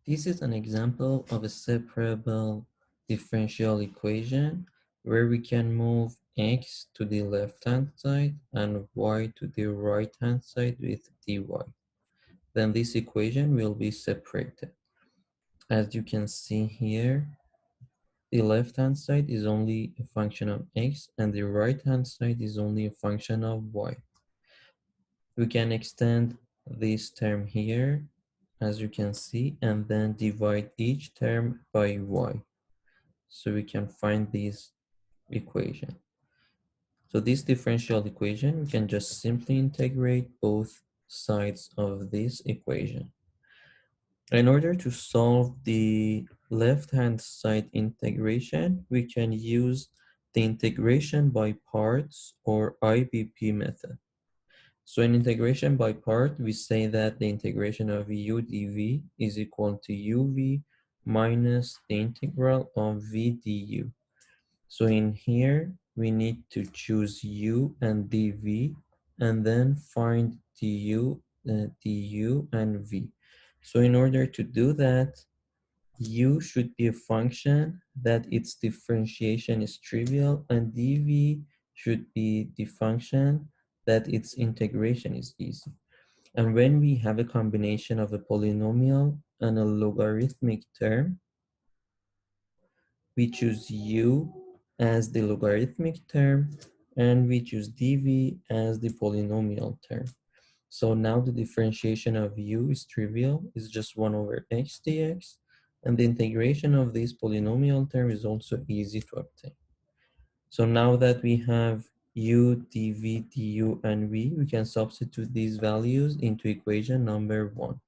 This is an example of a separable differential equation where we can move x to the left-hand side and y to the right-hand side with dy. Then this equation will be separated. As you can see here, the left-hand side is only a function of x and the right-hand side is only a function of y. We can extend this term here, as you can see, and then divide each term by y. So we can find this equation. So this differential equation, we can just simply integrate both sides of this equation. In order to solve the left-hand side integration, we can use the integration by parts or IBP method. So in integration by part, we say that the integration of u dv is equal to uv minus the integral of v du. So in here, we need to choose u and dv and then find du and v. So in order to do that, u should be a function that its differentiation is trivial, and dv should be the function that its integration is easy. And when we have a combination of a polynomial and a logarithmic term, we choose u as the logarithmic term and we choose dv as the polynomial term. So now the differentiation of u is trivial, it's just 1 over x dx, and the integration of this polynomial term is also easy to obtain. So now that we have u, dv, du, and v, we can substitute these values into equation number 1.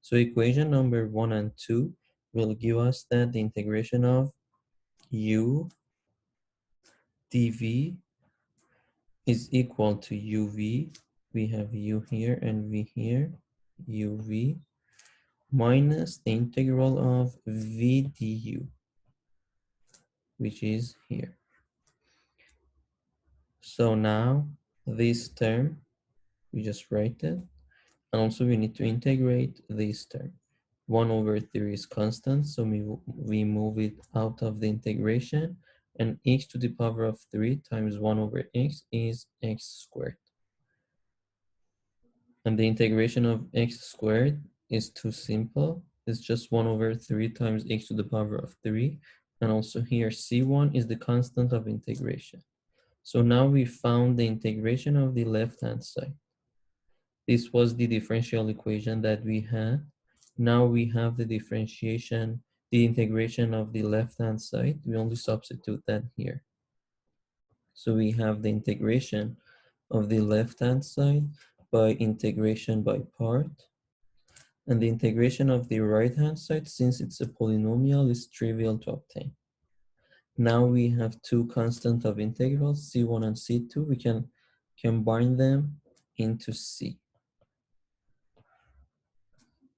So equation number 1 and 2 will give us that the integration of u dv is equal to uv. We have u here and v here, uv minus the integral of v du, which is here. So now this term, we just write it. And also we need to integrate this term. 1 over 3 is constant, so we move it out of the integration, and x to the power of 3 times 1 over x is x squared. And the integration of x squared is too simple. It's just 1 over 3 times x to the power of 3. And also here, c1 is the constant of integration. So now we found the integration of the left-hand side. This was the differential equation that we had. Now we have the differentiation, the integration of the left-hand side. We only substitute that here. So we have the integration of the left-hand side by integration by part. And the integration of the right-hand side, since it's a polynomial, is trivial to obtain. Now we have two constant of integrals, c1 and c2. We can combine them into c.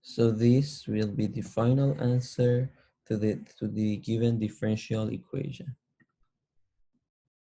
So this will be the final answer to the given differential equation.